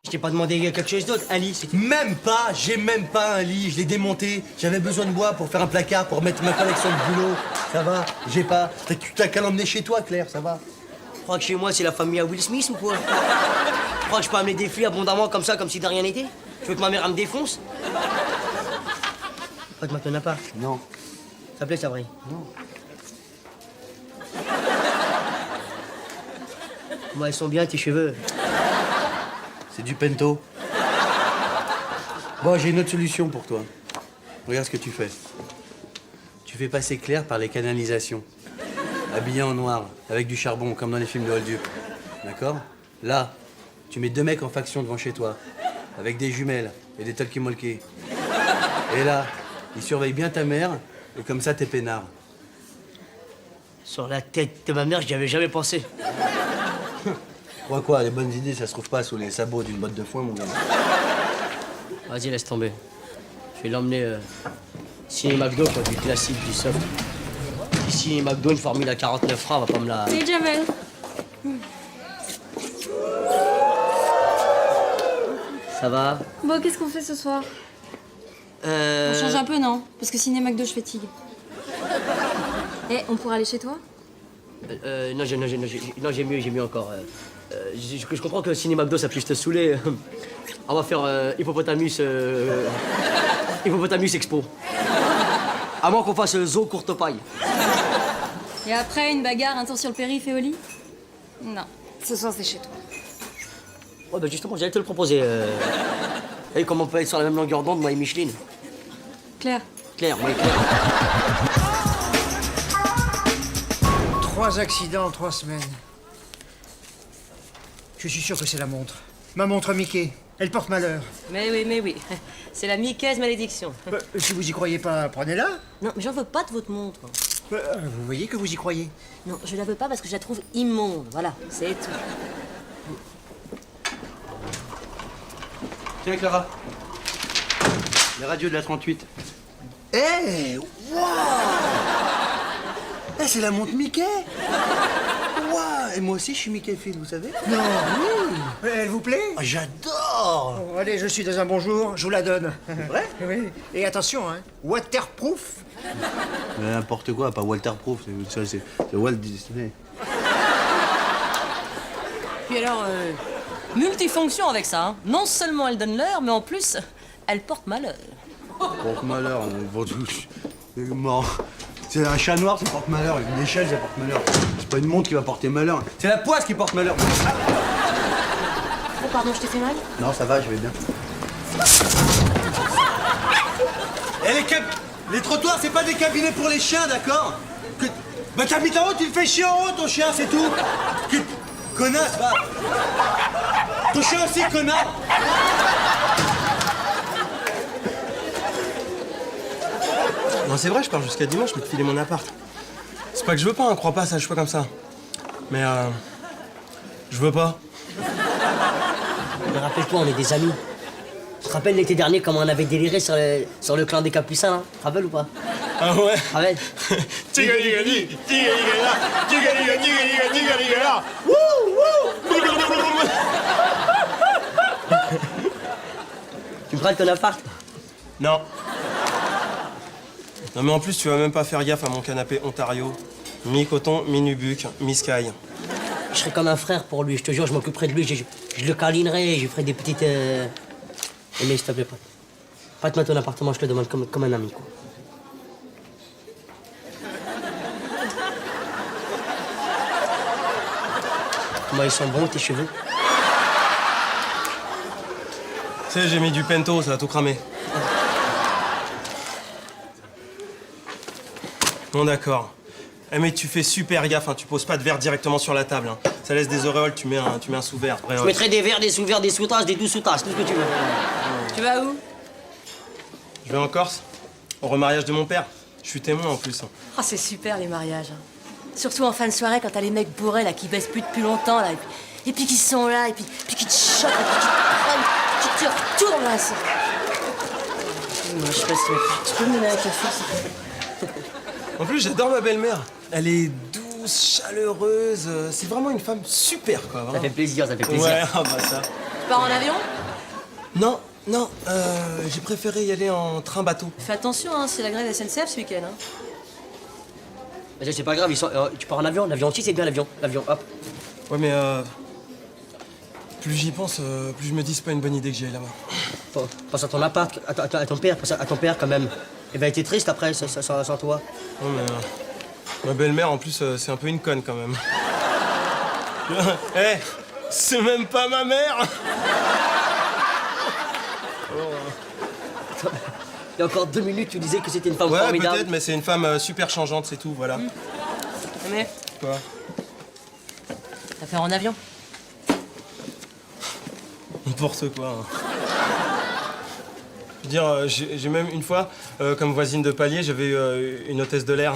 Je t'ai pas demandé quelque chose d'autre, un lit, c'était... Même pas, j'ai même pas un lit, je l'ai démonté. J'avais besoin de bois pour faire un placard, pour mettre ma collection de boulot. Ça va, j'ai pas. T'as qu'à l'emmener chez toi, Claire, ça va. Tu crois que chez moi, c'est la famille à Will Smith ou quoi? Tu crois que je peux amener des filles abondamment comme ça, comme si de rien n'était? Tu veux que ma mère elle me défonce? Pas que maintenant n'a pas. Non. Ça te plaît, ça, vrai? Non. Moi, ils sont bien, tes cheveux. C'est du pento. Bon, j'ai une autre solution pour toi. Regarde ce que tu fais. Tu fais passer Claire par les canalisations. Habillée en noir, avec du charbon, comme dans les films de Hollywood. D'accord? Là, tu mets 2 mecs en faction devant chez toi, avec des jumelles et des talkie-molki. Et là, ils surveillent bien ta mère, et comme ça, t'es peinard. Sur la tête de ma mère, j'y avais jamais pensé. Quoi, les bonnes idées, ça se trouve pas sous les sabots d'une botte de foin, mon gars. Vas-y, laisse tomber. Je vais l'emmener ciné McDo, quoi, du classique, du soft. Ici, McDo, une formule à 49 francs, on va pas me la... Salut Jamel. Ça va? Bon, qu'est-ce qu'on fait ce soir? On change un peu, non? Parce que ciné McDo, je fatigue. Eh, on pourrait aller chez toi? Non, j'ai mieux encore. Je comprends que ciné McDo, ça puisse te saouler. On va faire Hippopotamus Expo. À moins qu'on fasse zoo courte paille. Et après, une bagarre, un tour sur le périph' et au lit? Non, ce soir, c'est chez toi. Ouais, bah justement, j'allais te le proposer. Et comment on peut être sur la même longueur d'onde, moi et Micheline? Claire. Claire, moi et Claire. 3 accidents en 3 semaines. Je suis sûr que c'est la montre. Ma montre Mickey. Elle porte malheur. Mais oui. C'est la Mickey's malédiction. Si vous y croyez pas, prenez-la. Non, mais j'en veux pas de votre montre. Vous voyez que vous y croyez. Non, je la veux pas parce que je la trouve immonde. Voilà, c'est tout. Tiens, Clara. La radio de la 38. Waouh! C'est la montre Mickey! Waouh! Et moi aussi, je suis Mickey Phil, vous savez? Non, oui. Elle vous plaît? Ah, j'adore! Bon, allez, je suis dans un bon jour, je vous la donne. Vrai? Oui. Et attention, hein, waterproof. Mais n'importe quoi, pas Walter Proof, c'est Walt Disney. Puis alors, multifonction avec ça. Hein. Non seulement elle donne l'heure, mais en plus, elle porte malheur. Porte-malheur, c'est mort. C'est un chat noir, ça porte malheur. Une échelle, ça porte malheur. C'est pas une montre qui va porter malheur. C'est la poisse qui porte malheur. Oh, pardon, je t'ai fait mal? Non, ça va, je vais bien. Les trottoirs, c'est pas des cabinets pour les chiens, d'accord? Bah t'habites en haut, tu le fais chier en haut, ton chien, c'est tout. Connasse, va. Ton chien aussi, connard. Non, c'est vrai, je pars jusqu'à dimanche, mais te filer mon appart. C'est pas que je veux pas, hein, crois pas, ça, je suis pas comme ça. Mais je veux pas. Mais rappelle-toi, on est des amis. Tu te rappelles l'été dernier comment on avait déliré sur le clan des Capucins, là? Tu te rappelles ou pas? Ah ouais? Tu te rappelles? Tu me prends ton appart? Non. Non, mais en plus, tu vas même pas faire gaffe à mon canapé Ontario. Mi-coton, mi-nubuck, mi-sky. Je serais comme un frère pour lui, je te jure, je m'occuperai de lui, je le câlinerai, je lui ferai des petites... Mais s'il te plaît, prête-moi ton appartement, je te le demande comme un ami, quoi. Comment ils sont bons, tes cheveux? Tu sais, j'ai mis du pento, ça va tout cramer. Bon, d'accord. Eh, mais tu fais super gaffe, hein. Tu poses pas de verre directement sur la table. Hein. Ça laisse des auréoles, tu mets un sous-verre. Je mettrai des verres, des sous-verres, des sous-tasses, des dous-sous-tasses, tout ce que tu veux. Tu vas où? Je vais en Corse, au remariage de mon père. Je suis témoin en plus. Hein. Ah, c'est super les mariages. Hein. Surtout en fin de soirée quand t'as les mecs bourrés là qui baissent plus depuis longtemps là. Et puis qui sont là, et puis qui te choquent, et puis qui te prennent, qui te retournent là. Moi, je sais pas si tu peux me donner un café, s'il te plaît? En plus, j'adore ma belle-mère. Elle est douce, chaleureuse. C'est vraiment une femme super, quoi. Ça Vraiment. fait plaisir, ça fait plaisir. Ouais, ah bah ça. Tu pars en avion? Non, non, j'ai préféré y aller en train-bateau. Fais attention, hein, c'est la grève SNCF ce week-end. Hein. Vas-y, c'est pas grave, tu pars en avion. L'avion aussi, c'est bien l'avion. L'avion, hop. Ouais, mais plus j'y pense, plus je me dis c'est pas une bonne idée que j'y aille là-bas. Pense à ton appart, à ton père, pense à ton père quand même. Il va être triste après, sans toi. Non, mais ma belle-mère, en plus, c'est un peu une conne quand même. Eh, c'est même pas ma mère. Il y a encore 2 minutes, tu disais que c'était une femme Ouais, formidable. peut-être, mais c'est une femme super changeante, c'est tout, voilà. Mais Quoi? t'as fait en avion? N'importe quoi. Hein. Je veux dire, j'ai même une fois, comme voisine de palier, j'avais une hôtesse de l'air.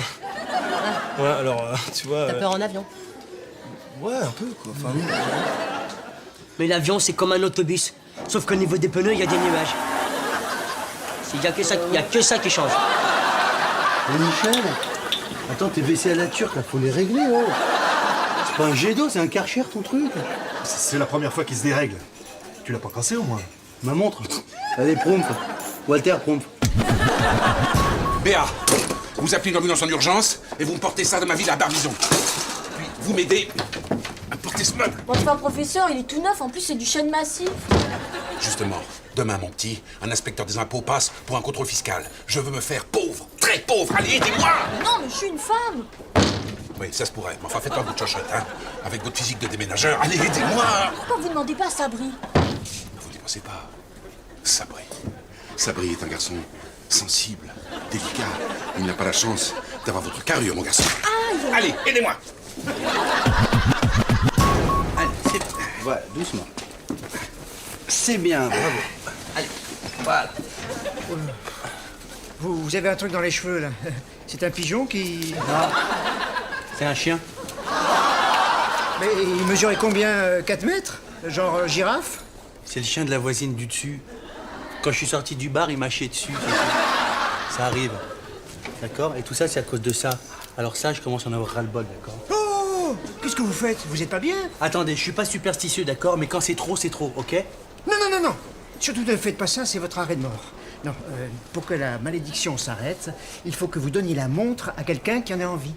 Ouais, alors, tu vois... T'as peur en avion? Ouais, un peu, quoi. Enfin, Mais l'avion, c'est comme un autobus. Sauf qu'au niveau des pneus, il y a des nuages. Il y a que ça qui change. Oh, Michel, attends, tes WC à la turque, là, faut les régler, oh. C'est pas un jet d'eau, c'est un Karcher, ton truc. C'est la première fois qu'il se dérègle. Tu l'as pas cassé au moins? Ma montre. Allez, Prompt. Walter, Prompt. Béa, vous appelez une ambulance en urgence et vous me portez ça de ma ville à Barbizon. Puis vous m'aidez à porter ce meuble. Bon, enfin, professeur, il est tout neuf. En plus, c'est du chêne massif. Justement, demain, mon petit, un inspecteur des impôts passe pour un contrôle fiscal. Je veux me faire pauvre, très pauvre. Allez, aidez-moi! Non, mais je suis une femme. Oui, ça se pourrait. Mais enfin, faites pas votre chochotte, hein. Avec votre physique de déménageur. Allez, aidez-moi! Pourquoi vous demandez pas à Sabri? Vous ne pensez pas. Sabri. Sabri est un garçon sensible, délicat. Il n'a pas la chance d'avoir votre carrure, mon garçon. Allez, aidez-moi! Allez, c'est... Voilà, doucement. C'est bien, bravo. Allez, voilà. Vous avez un truc dans les cheveux, là. C'est un pigeon qui... Non, c'est un chien. Mais il mesurait combien 4 mètres? Genre girafe? C'est le chien de la voisine du dessus. Quand je suis sorti du bar, il m'a chié dessus. c'est tout. Ça arrive. D'accord? Et tout ça, c'est à cause de ça. Alors ça, je commence à en avoir ras-le-bol, d'accord? Oh! Qu'est-ce que vous faites? Vous êtes pas bien? Attendez, je suis pas superstitieux, d'accord? Mais quand c'est trop, ok? Non, non, non, non! Surtout ne faites pas ça, c'est votre arrêt de mort. Non, pour que la malédiction s'arrête, il faut que vous donniez la montre à quelqu'un qui en a envie.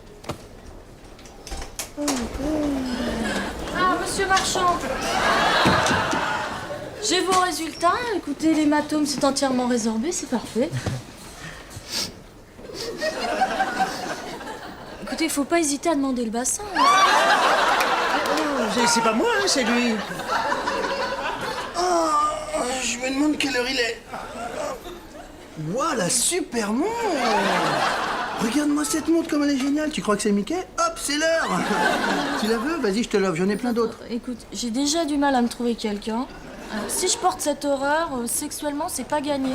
Ah, monsieur Marchand. J'ai vos résultats. Écoutez, l'hématome s'est entièrement résorbé, c'est parfait. Écoutez, faut pas hésiter à demander le bassin. C'est pas moi, hein, c'est lui. Je me demande quelle heure il est. Ouah, la super montre! Regarde-moi cette montre comme elle est géniale. Tu crois que c'est Mickey? Hop, c'est l'heure! Tu la veux? Vas-y, je te l'offre. J'en ai plein d'autres. Écoute, j'ai déjà du mal à me trouver quelqu'un. Si je porte cette horreur, sexuellement, c'est pas gagné.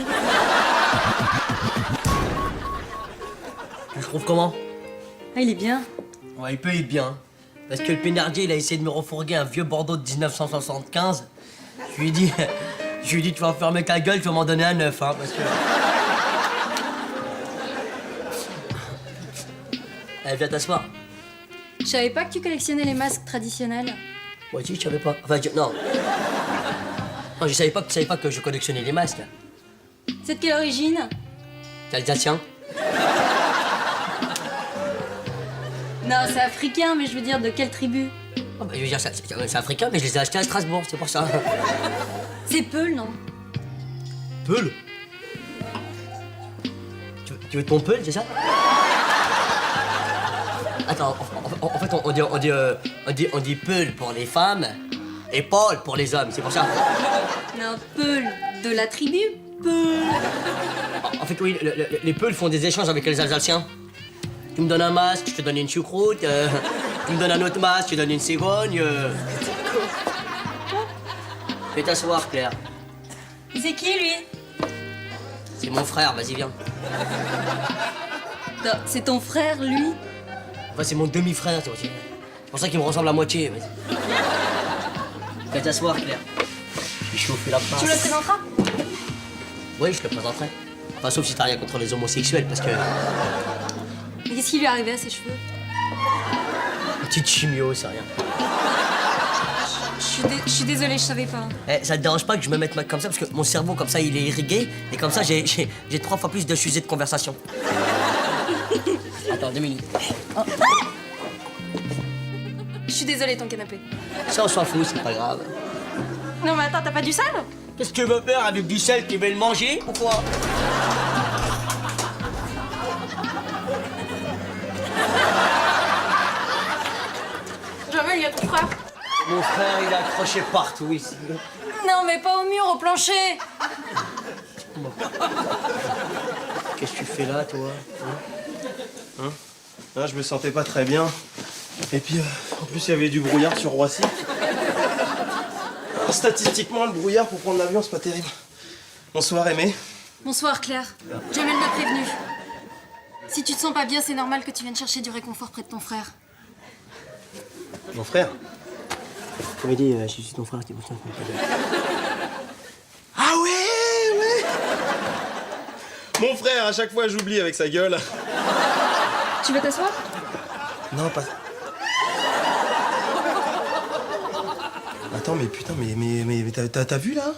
Tu le trouves comment? Ah, il est bien. Ouais, il peut être bien. Parce que le Pénardier, il a essayé de me refourguer un vieux Bordeaux de 1975. Je lui ai dit, tu vas fermer ta gueule, tu vas m'en donner un neuf, hein, parce que... Allez, viens t'asseoir. Je savais pas que tu collectionnais les masques traditionnels. Moi aussi, je savais pas. Enfin, non. Non, je savais pas que je collectionnais les masques. C'est de quelle origine? C'est alsacien. Non, c'est africain, mais je veux dire, de quelle tribu? Oh, bah, je veux dire, c'est africain, mais je les ai achetés à Strasbourg, c'est pour ça. C'est Peul, non? Peul? Tu veux ton Peul, c'est ça? Attends, en fait, on dit Peul pour les femmes et Paul pour les hommes, c'est pour ça. Non, Peul, de la tribu Peul. En fait, oui, les Peuls font des échanges avec les Alsaciens. Tu me donnes un masque, je te donne une choucroute. Tu me donnes un autre masque, je te donne une cigogne. Fais t'asseoir, Claire. C'est qui, lui? C'est mon frère, vas-y, viens. Non, c'est ton frère, lui? Enfin, c'est mon demi-frère, c'est pour ça qu'il me ressemble à moitié, vas-y. Fais t'asseoir, Claire. Je chauffe la passe. Tu le présenteras? Oui, je te le présenterai. Enfin, sauf si t'as rien contre les homosexuels, parce que... Mais qu'est-ce qui lui est arrivé à ses cheveux? Une petite chimio, c'est rien. Je suis désolée, je savais pas. Eh, ça te dérange pas que je me mette comme ça parce que mon cerveau, comme ça, il est irrigué et comme ça, j'ai 3 fois plus de sujets de conversation. Attends, 2 minutes. Je suis désolée, ton canapé. Ça, on s'en fout, c'est pas grave. Non, mais attends, t'as pas du sel? Qu'est-ce que tu veux faire avec du sel? Tu veux le manger ou quoi? Jamel, il y a ton frère. Mon frère, il est accroché partout ici. Non, mais pas au mur, au plancher. Qu'est-ce que tu fais là, toi? Là, je me sentais pas très bien. Et puis, en plus, il y avait du brouillard sur Roissy. Alors, statistiquement, le brouillard pour prendre l'avion, c'est pas terrible. Bonsoir, Aimé. Bonsoir, Claire. Jamel m'a prévenu. Si tu te sens pas bien, c'est normal que tu viennes chercher du réconfort près de ton frère. Mon frère. Tu m'as dit, je suis ton frère qui vous tient. Ah ouais. Mon frère, à chaque fois, j'oublie avec sa gueule. Tu veux t'asseoir? Non, pas... Attends, mais putain, mais t'as vu, là?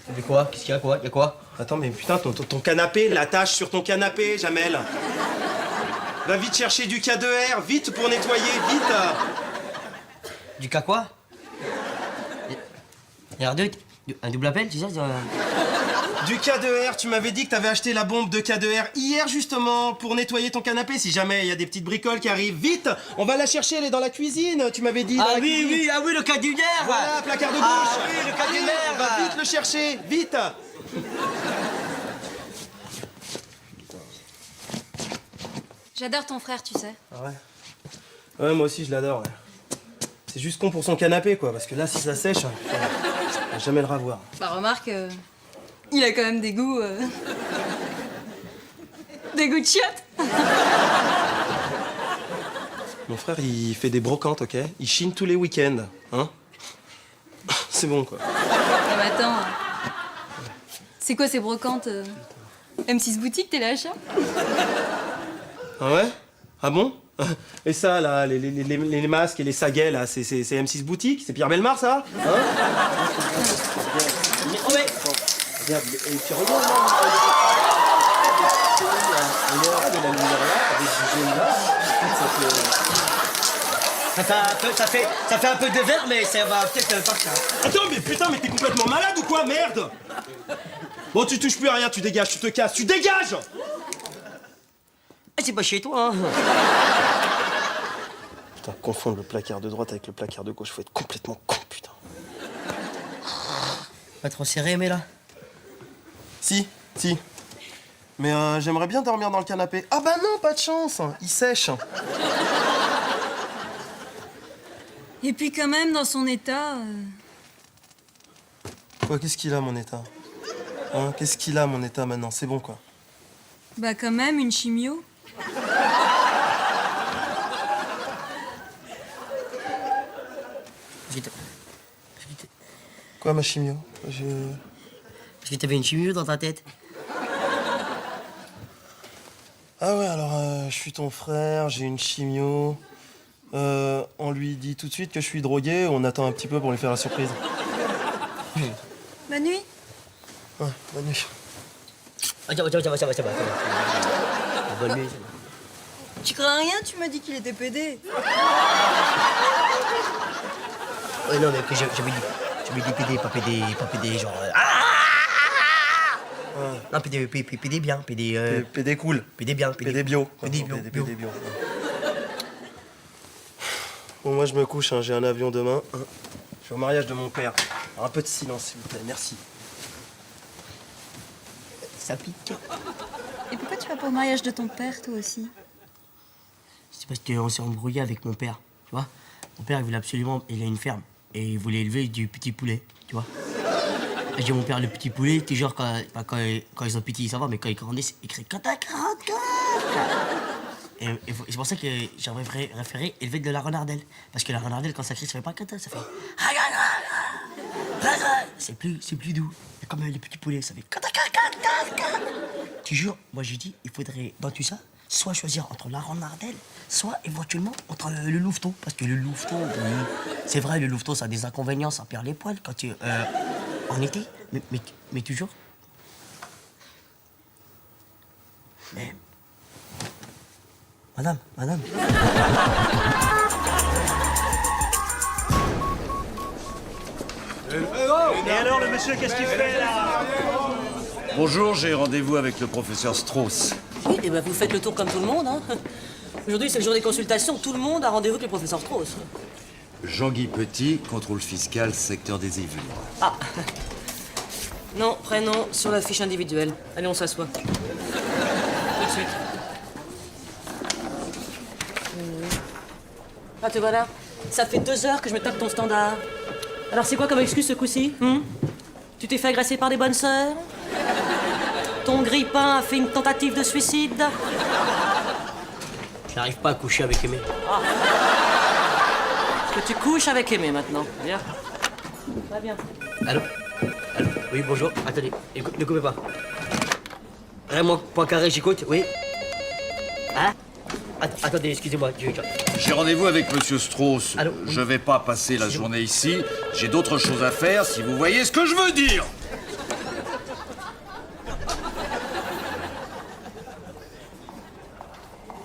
T'as vu quoi? Qu'est-ce qu'il y a, quoi? Y'a quoi? Attends, mais putain, ton canapé, la tâche sur ton canapé, Jamel. Va vite chercher du K2R, vite pour nettoyer, vite. Du cas quoi? Y'a un double appel, tu sais? Du K2R, tu m'avais dit que t'avais acheté la bombe de K2R hier, justement, pour nettoyer ton canapé. Si jamais il y a des petites bricoles qui arrivent, vite, on va la chercher, elle est dans la cuisine, tu m'avais dit. Ah oui, le cas du nerf! Voilà, placard de gauche. Ah oui, le cas du nerf! Va vite le chercher, vite. J'adore ton frère, tu sais. Ah ouais? Ouais, moi aussi, je l'adore, ouais. C'est juste con pour son canapé, quoi, parce que là, si ça sèche, on va jamais le revoir. Bah remarque, il a quand même des goûts... des goûts de chiottes. Mon frère, il fait des brocantes, ok? Il chine tous les week-ends, hein? C'est bon, quoi. Ah mais attends... C'est quoi ces brocantes M6 Boutique, t'es là, achat? Ah ouais? Ah bon? Et ça, là, les masques et les saguets, là, c'est M6 Boutique? C'est Pierre Bellemare, ça? Hein? Oh mais... Regarde, et puis regarde, là. On est là, de la lumière là, avec du jaune là. Ça fait un peu de verre, mais ça va peut-être partir. Attends, mais putain, mais t'es complètement malade ou quoi? Merde! Bon, tu touches plus à rien, tu dégages, tu te casses, tu dégages! C'est pas chez toi, hein. Putain, confondre le placard de droite avec le placard de gauche, faut être complètement con, putain. Pas trop serré, mais là. Si. Mais j'aimerais bien dormir dans le canapé. Ah bah non, pas de chance, il sèche. Et puis quand même, dans son état... Quoi, qu'est-ce qu'il a, mon état? Hein, qu'est-ce qu'il a, mon état, maintenant? C'est bon, quoi. Bah quand même, une chimio. Quoi, ma chimio? Parce que t'avais une chimio dans ta tête. Ah ouais, alors, je suis ton frère, j'ai une chimio. On lui dit tout de suite que je suis drogué, on attend un petit peu pour lui faire la surprise. Bonne nuit. Ouais, bonne nuit. Ah, ça va. Bonne nuit, ça va. Tu crains rien, tu m'as dit qu'il était pédé. Ouais, non, mais que j'avais dit PD, pas PD, genre... Non, PD bien, PD... PD cool. PD bien, PD bio. PD bio. PD bio. Bon, moi, je me couche, hein, j'ai un avion demain. Je vais au mariage de mon père. Alors, un peu de silence, s'il vous plaît, merci. Ça pique. Et pourquoi tu vas pas au mariage de ton père, toi aussi? C'est parce qu'on s'est embrouillé avec mon père, tu vois. Mon père, il voulait absolument... Il a une ferme. Et il voulait élever du petit poulet, tu vois. Et j'ai dit à mon père, le petit poulet, toujours quand ils sont petits, ça va, mais quand ils grandissent, ils crient « Quand t'as 44 !» Et c'est pour ça que j'aurais préféré élever de la renardelle. Parce que la renardelle, quand ça crie, ça fait pas « Quand ça fait... » C'est plus doux. Et comme les petits poulets, ça fait... Tu jures, moi j'ai dit, il faudrait, dans tout ça, soit choisir entre la renardelle, soit éventuellement entre le louveteau. Parce que le louveteau, C'est vrai, le louveteau, ça a des inconvénients, ça perd les poils quand tu... en été, mais toujours. Mais... Madame. Et alors, le monsieur, qu'est-ce qu'il fait là? Bonjour, j'ai rendez-vous avec le professeur Strauss. Oui, et ben vous faites le tour comme tout le monde, hein. Aujourd'hui, c'est le jour des consultations. Tout le monde a rendez-vous avec le professeur Strauss. Jean-Guy Petit, contrôle fiscal, secteur des Yvelines. Ah. Non, prénom sur la fiche individuelle. Allez, on s'assoit. Tout de suite. Ah, te voilà. Ça fait 2 heures que je me tape ton standard. Alors, c'est quoi comme excuse ce coup-ci? Tu t'es fait agresser par des bonnes sœurs? Ton grille-pain a fait une tentative de suicide? J'arrive pas à coucher avec Aimé. Que tu couches avec Aimé maintenant. Bien. Va bien. Allô? Oui, bonjour. Attendez, ne coupez pas. Raymond Poincaré, j'écoute, oui. Hein? Attendez, excusez-moi. J'ai rendez-vous avec monsieur Strauss. Allô? Je vais pas passer la journée ici. J'ai d'autres choses à faire, si vous voyez ce que je veux dire.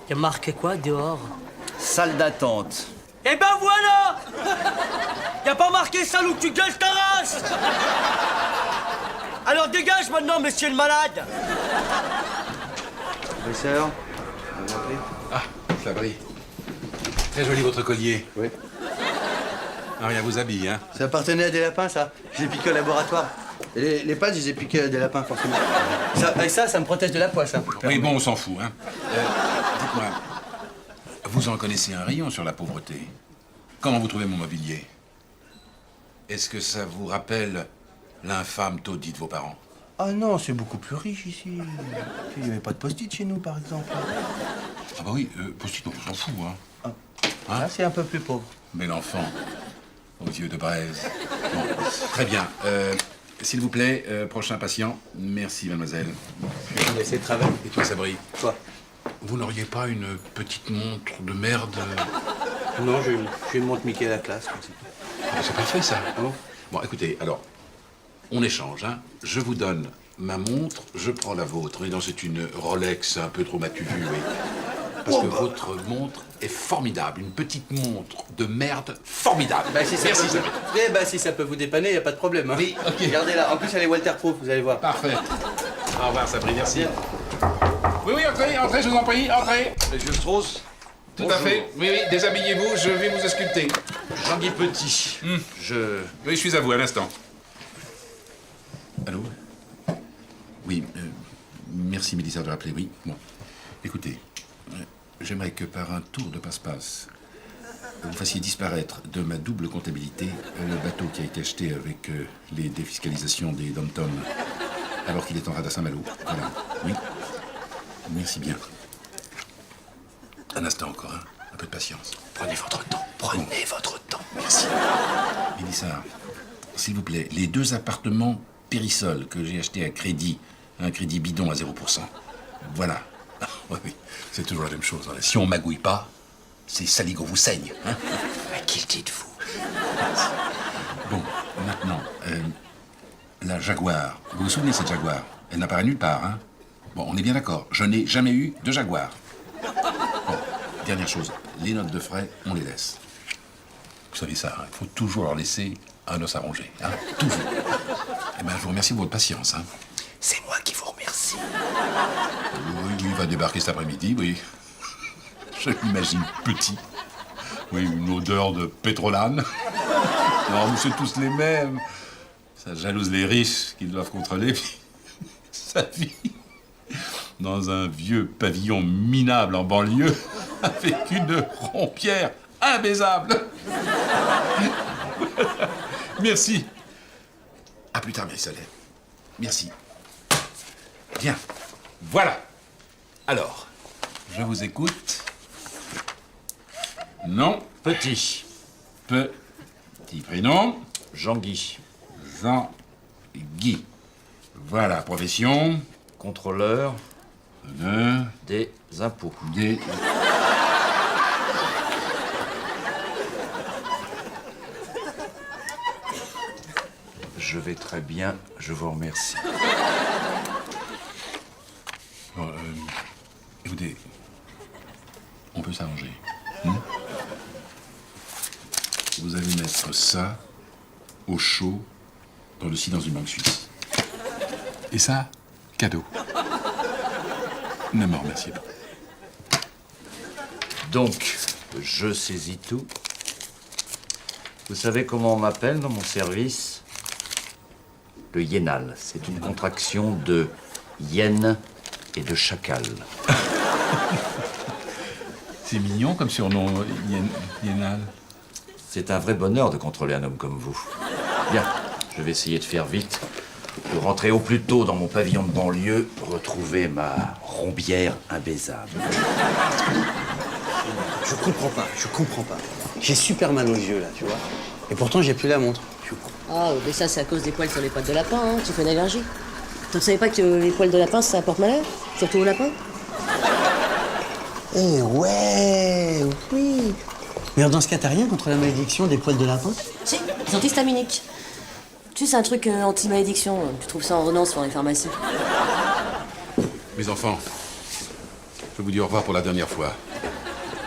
Il y a marqué quoi dehors? Salle d'attente. Eh ben voilà! Y a pas marqué ça où tu gueules ta race! Alors dégage maintenant, monsieur le malade! Professeur, Ah, Sabri. Très joli votre collier. Oui. Ah, rien vous habille, hein. Ça appartenait à des lapins, ça. Je les ai piqués au laboratoire. Et les pattes, je les ai piquées à des lapins, forcément. Avec ça me protège de la poisse, hein. Oui, bon, on s'en fout, hein. Dites-moi, vous en connaissez un rayon sur la pauvreté. Comment vous trouvez mon mobilier? Est-ce que ça vous rappelle l'infâme taudis de vos parents? Ah non, c'est beaucoup plus riche ici. Il n'y avait pas de post-it chez nous, par exemple. Ah bah oui, post-it, on s'en fout, hein. Là, c'est un peu plus pauvre. Bel enfant, aux yeux de braise. Bon, très bien. S'il vous plaît, prochain patient. Merci, mademoiselle. Je vais laisser le travail. Et toi, Sabri? Quoi? Vous n'auriez pas une petite montre de merde? Non, j'ai une montre Mickey à la classe. Comme ça. Ah, c'est parfait, ça. Ah bon? Bon, écoutez, alors, on échange, hein. Je vous donne ma montre, je prends la vôtre. Et non, c'est une Rolex un peu trop matu vu, oui. Parce que votre montre est formidable. Une petite montre de merde formidable. Bah, si ça Merci, peut Sabri. Eh bah, si ça peut vous dépanner, y a pas de problème. Hein. Oui, ok. Regardez-la. En plus, elle est waterproof, vous allez voir. Parfait. Au revoir, Sabri, merci. Oui, entrez, je vous en prie, entrez. Monsieur Strauss? Tout à fait. Oui, déshabillez-vous, je vais vous ausculter. Jean-Guy Petit. Oui, je suis à vous, à l'instant. Allô? Oui, merci, Mélissa, de rappeler, oui. Bon, écoutez, j'aimerais que par un tour de passe-passe, vous fassiez disparaître de ma double comptabilité le bateau qui a été acheté avec les défiscalisations des dom-toms, alors qu'il est en rade à Saint-Malo. Voilà, oui. Merci bien. Un instant encore, hein. Un peu de patience. Prenez votre temps. Prenez votre temps. Merci. Mélissa, s'il vous plaît, les 2 appartements Périsol que j'ai achetés à crédit, un crédit bidon à 0%. Voilà. Oui, oui, c'est toujours la même chose, hein. Si on magouille pas, c'est saligo vous saigne. Hein. À qui le dites-vous? Bon, maintenant, la Jaguar. Vous vous souvenez de cette Jaguar? Elle n'apparaît nulle part, hein. Bon, on est bien d'accord. Je n'ai jamais eu de Jaguar. Bon, dernière chose, les notes de frais, on les laisse. Vous savez ça, hein, il faut toujours leur laisser un os à ronger, hein, toujours. Eh ben, je vous remercie de votre patience, hein. C'est moi qui vous remercie. Oui, il va débarquer cet après-midi, oui. Je l'imagine petit. Oui, une odeur de pétrolane. Non, nous, c'est tous les mêmes. Ça jalouse les riches qui doivent contrôler, puis sa vie dans un vieux pavillon minable en banlieue avec une rompière imbaisable. Merci. À plus tard, Marie-Soleil. Merci. Bien. Voilà. Alors, je vous écoute. Non. Petit. Petit prénom. Jean-Guy. Jean-Guy. Voilà, profession. Contrôleur Honneur. des impôts. je vais très bien, je vous remercie. Bon, écoutez, on peut s'arranger. Vous allez mettre ça au chaud dans le dans une banque suisse. Et ça, cadeau. Ne me remerciez pas. Donc, je saisis tout. Vous savez comment on m'appelle dans mon service? Le Yénal. C'est une contraction de hyène et de chacal. C'est mignon comme surnom, Yénal. C'est un vrai bonheur de contrôler un homme comme vous. Bien, je vais essayer de faire vite pour rentrer au plus tôt dans mon pavillon de banlieue, retrouver ma rombière imbaisable. Je comprends pas. J'ai super mal aux yeux, là, tu vois. Et pourtant, j'ai plus la montre. Ah, mais ça, c'est à cause des poils sur les pattes de lapin, hein. Tu fais une allergie. Tu ne savais pas que les poils de lapin, ça apporte malheur? Surtout aux lapins? Eh ouais, oui. Mais dans ce cas, t'as rien contre la malédiction des poils de lapin? Si, les antihistaminiques. Tu sais, c'est un truc anti-malédiction. Tu trouves ça en renonce dans les pharmacies. Mes enfants, je vous dis au revoir pour la dernière fois.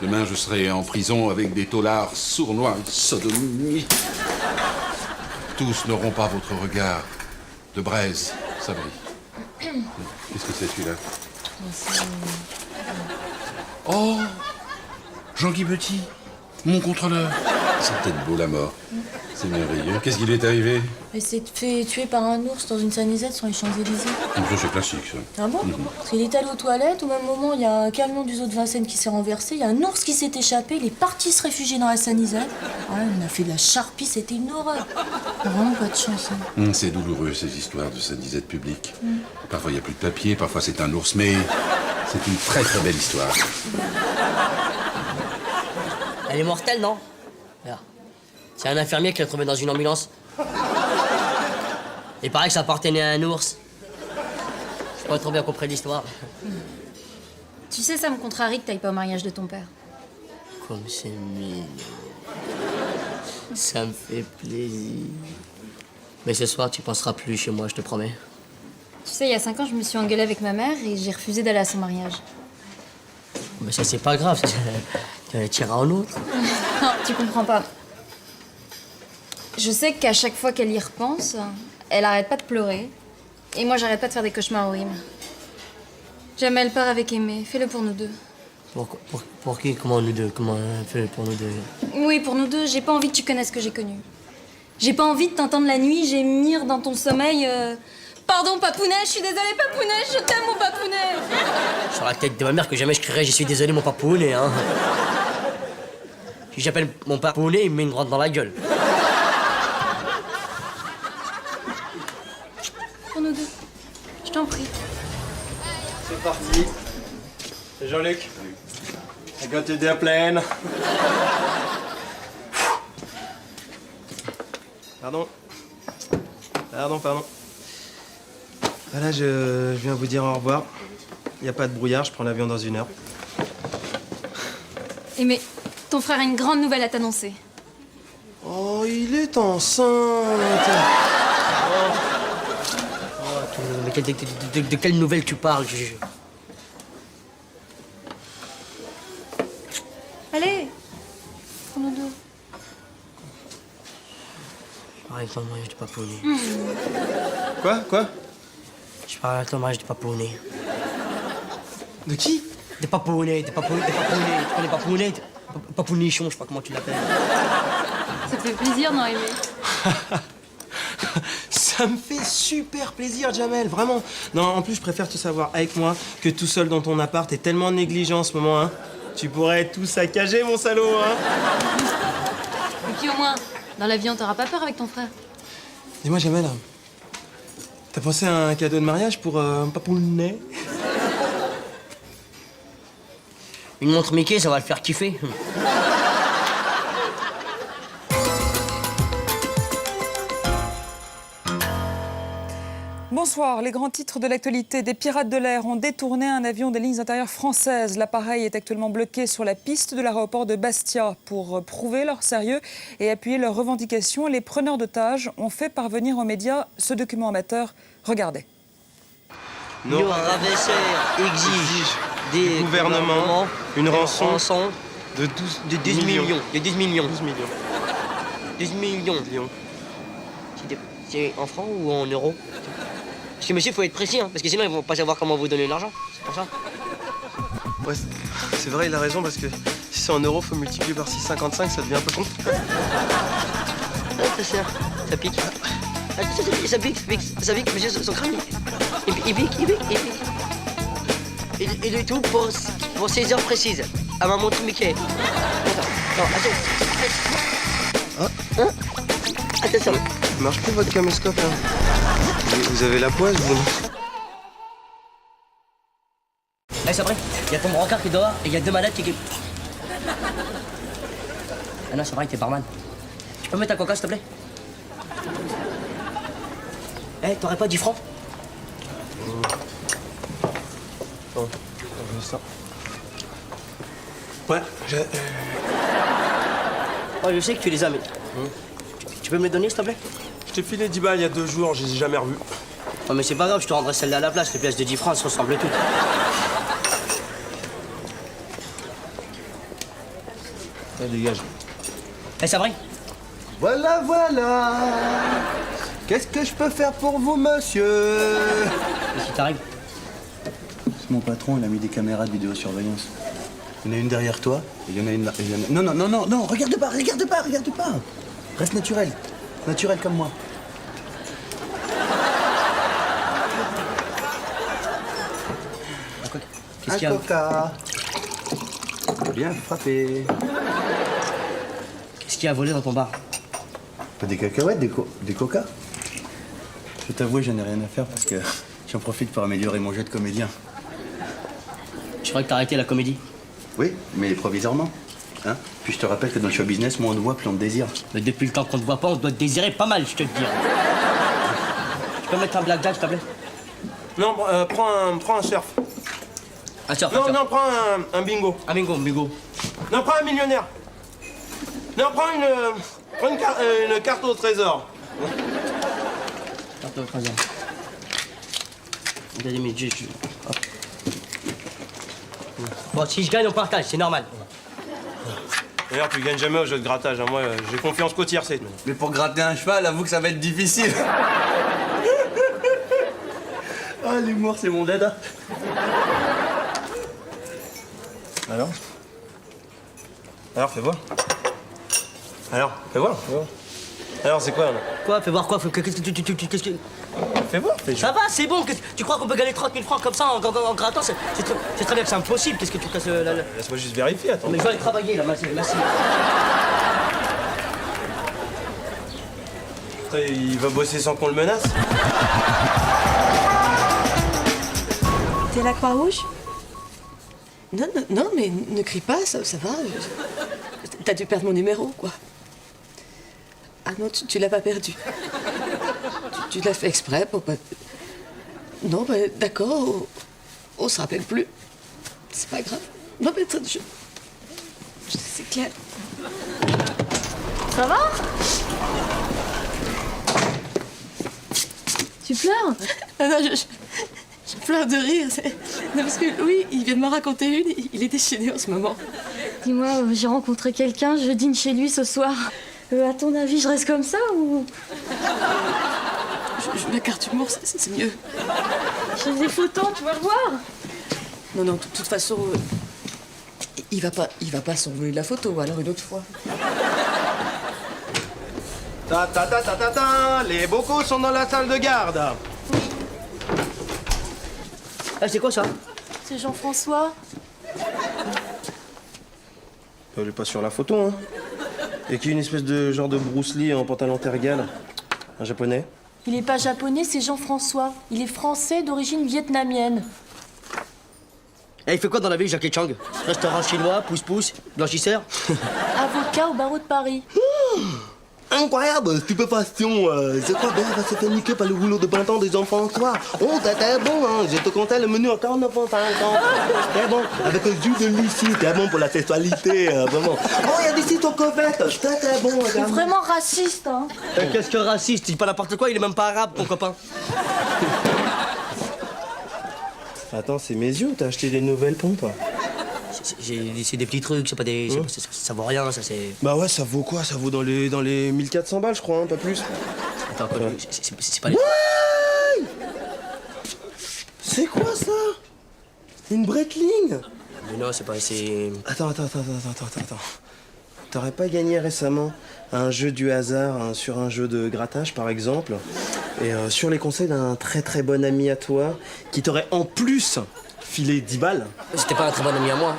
Demain, je serai en prison avec des taulards sournois, sodomies. Tous n'auront pas votre regard de braise, Sabri. Qu'est-ce que c'est, celui-là? Oh, Jean-Guy Petit, mon contrôleur. C'est peut-être beau, la mort. C'est merveilleux. Qu'est-ce qu'il est arrivé? Il s'est fait tuer par un ours dans une sanisette sur les Champs-Élysées. C'est classique, ça. Ah bon? Parce qu'il est allé aux toilettes, au même moment, il y a un camion du zoo de Vincennes qui s'est renversé, il y a un ours qui s'est échappé, il est parti se réfugier dans la sanisette. Ouais, on a fait de la charpie, c'était une horreur. Il a vraiment pas de chance. Hein. C'est douloureux, ces histoires de sanisette publique. Parfois, il n'y a plus de papier, parfois, c'est un ours, mais c'est une très, très belle histoire. Elle est mortelle, non? Regarde. C'est un infirmier qui l'a trouvé dans une ambulance. Il paraît que ça appartenait à un ours. J'ai pas trop bien compris l'histoire. Tu sais, ça me contrarie que t'ailles pas au mariage de ton père. Comme c'est mignon. Ça me fait plaisir. Mais ce soir, tu passeras plus chez moi, je te promets. Tu sais, il y a 5 ans, je me suis engueulée avec ma mère et j'ai refusé d'aller à son mariage. Mais ça, c'est pas grave. Tu iras en autre. Non, tu comprends pas. Je sais qu'à chaque fois qu'elle y repense, elle arrête pas de pleurer. Et moi, j'arrête pas de faire des cauchemars horribles. Jamais elle part avec Aimé. Fais-le pour nous deux. Pour qui? Comment nous deux? Comment elle fait pour nous deux? Oui, pour nous deux. J'ai pas envie que tu connaisses ce que j'ai connu. J'ai pas envie de t'entendre la nuit gémir dans ton sommeil. Pardon, Papounet, je suis désolée, Papounet, je t'aime, mon Papounet. Sur la tête de ma mère que jamais je crierais, je suis désolé, mon papounet, hein. Si j'appelle mon papounet, il me met une droite dans la gueule. Pour nous deux. Je t'en prie. C'est parti. C'est Jean-Luc. I got the plane. Pardon. Pardon. Voilà, je viens vous dire au revoir. Il n'y a pas de brouillard, je prends l'avion dans 1 heure. Aimé, ton frère a une grande nouvelle à t'annoncer. Oh, il est enceinte. Mais de quelle nouvelle tu parles? Allez, pour nous deux. Je parle avec ton mariage de papounet. Quoi? Je parle avec ton mariage de papounet. De qui? Des papounets. Tu connais papounet? Papounichon, je sais pas comment tu l'appelles. Ça te fait plaisir, non, Aimé? Ça me fait super plaisir, Jamel, vraiment. Non, en plus, je préfère te savoir avec moi que tout seul dans ton appart. T'es tellement négligent en ce moment, hein. Tu pourrais tout saccager, mon salaud, hein. Et puis au moins, dans l'avion, t'auras pas peur avec ton frère. Dis-moi, Jamel, t'as pensé à un cadeau de mariage pour un papounet? Une montre Mickey, ça va le faire kiffer. Bonsoir. Les grands titres de l'actualité. Des pirates de l'air ont détourné un avion des lignes intérieures françaises. L'appareil est actuellement bloqué sur la piste de l'aéroport de Bastia. Pour prouver leur sérieux et appuyer leurs revendications, les preneurs d'otages ont fait parvenir aux médias ce document amateur. Regardez. Non. Le ravisseur exige des gouvernements une rançon de 12 millions. De 12 millions. 12 millions. 12 millions. C'est en francs ou en euros? Parce que monsieur, il faut être précis, hein, parce que sinon ils vont pas savoir comment vous donner l'argent. C'est pour ça. Ouais, c'est vrai, il a raison, parce que si c'est en euros, faut multiplier par 6,55, ça devient un peu con. Ah, ça pique. Ah, ça pique, monsieur, son crâne, il pique. Et le tout pour 16 heures précises, à ma montre Mickey. Non, attends. Attention. Marche plus votre caméscope, là. Vous avez la poisse, vous? Eh, c'est vrai, il y a ton brancard qui est dehors et il y a 2 malades qui... Ah non, c'est vrai, t'es barman. Tu peux mettre ta coca, s'il te plaît? Eh, t'aurais pas 10 francs? Oh, ça. Ouais, Oh, je sais que tu les as, mais... Tu peux me les donner, s'il te plaît? Je t'ai filé 10 balles il y a 2 jours, je les ai jamais revus. Oh, mais c'est pas grave, je te rendrai celle-là à la place. Les pièces de 10 francs, elles se ressemblent toutes. Allez, dégage. Eh, c'est vrai? Voilà. Qu'est-ce que je peux faire pour vous, monsieur? Qu'est-ce qui t'arrive? C'est mon patron, il a mis des caméras de vidéosurveillance. Il y en a une derrière toi, et il y en a une là. Non, regarde pas. Reste naturel comme moi. Qu'est-ce qu'il y a? Coca. Bien frappé. Qu'est-ce qu'il y a à voler dans ton bar? Des cacahuètes, des coca. Je t'avoue, j'en ai rien à faire parce que j'en profite pour améliorer mon jeu de comédien. Je croyais que t'as arrêté la comédie. Oui, mais provisoirement. Hein? Puis je te rappelle que dans le show business, moins on te voit, plus on te désire. Mais depuis le temps qu'on te voit pas, on doit te désirer pas mal, je te le dis. Tu peux mettre un blackjack, s'il te plaît? Non, prends un surf. Un surf. Non, prends un bingo. Un bingo. Non, prends un millionnaire. Non, prends une carte au trésor. Carte au trésor. Hop. Bon, si je gagne, on partage, c'est normal. D'ailleurs, tu gagnes jamais au jeu de grattage. Hein. Moi, j'ai confiance qu'au tiercé. Mais pour gratter un cheval, avoue que ça va être difficile. Ah, l'humour, c'est mon dada. Alors, fais voir. Alors, c'est quoi, là? Quoi? Fais voir quoi? Qu'est-ce que... Fais voir, fais Ça va, c'est bon. Tu crois qu'on peut gagner 30 000 francs comme ça en grattant? C'est très bien que c'est impossible. Qu'est-ce que tu casses la... Laisse-moi juste vérifier, attends. Mais je vais aller travailler, là, merci. Putain, il va bosser sans qu'on le menace? T'es la Croix-Rouge? Non, mais ne crie pas, ça va. T'as dû perdre mon numéro, quoi. Ah non, tu l'as pas perdu. Tu l'as fait exprès pour pas... Non, ben d'accord, on se rappelle plus. C'est pas grave. Non, mais c'est clair. Ça va? Tu pleures? Ah non, je pleure de rire. Non, parce que Louis, il vient de me raconter une, il est déchaîné en ce moment. Dis-moi, j'ai rencontré quelqu'un, je dîne chez lui ce soir. À ton avis, je reste comme ça ou... La carte humour, c'est mieux. J'ai des photos, tu vas le voir. Non, de toute façon, il va pas s'envoler de la photo, alors une autre fois. Les bocaux sont dans la salle de garde. Ah, c'est quoi ça? C'est Jean-François. Elle est pas sur la photo, hein. Et qui est une espèce de genre de Bruce Lee en pantalon tergal. Un japonais. Il est pas japonais, c'est Jean-François. Il est français d'origine vietnamienne. Et il fait quoi dans la vie, Jackie Chang? Restaurant chinois, pouce-pouce, blanchisseur? Avocat au barreau de Paris. Incroyable, stupéfaction. C'est quoi, Ben va se faire niquer par le rouleau de printemps des enfants ce soir. Oh, t'es bon, hein. Je te comptais le menu à 49,50 €. T'es bon, avec le jus de Lucie, t'es bon pour la sexualité, vraiment. Oh, il y a des sites aux crevettes, t'es bon, C'est regarde. vraiment raciste, hein. Qu'est-ce que raciste? Il dit pas n'importe quoi, il est même pas arabe, ton copain. Attends, c'est mes yeux, t'as acheté des nouvelles pompes? C'est des petits trucs, c'est pas des. Ça vaut rien, ça c'est. Bah ouais, ça vaut quoi? Ça vaut dans les 1400 balles, je crois, hein, pas plus. Attends, quoi, c'est pas les. Ouais. C'est quoi ça? Une Breitling? Mais non, c'est pas. C'est. Attends. T'aurais pas gagné récemment un jeu du hasard sur un jeu de grattage, par exemple, et sur les conseils d'un très très bon ami à toi, qui t'aurait en plus filé 10 balles? C'était pas un très bon ami à moi.